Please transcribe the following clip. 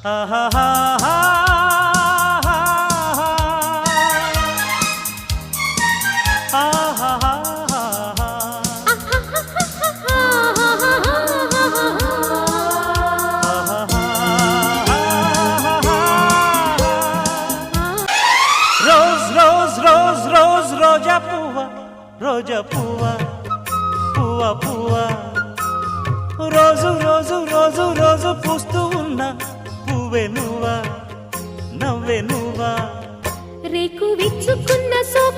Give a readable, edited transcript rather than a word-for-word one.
ఆహాహా రోజా పువ్వా రోజా పువ్వా పువ్వా పువ్వా రోజు రోజు రోజు రోజు పూస్తూ ఉన్న పువ్వే నువ్వా నవ్వే నువ్వా రేకు విచ్చుకున్న సోకు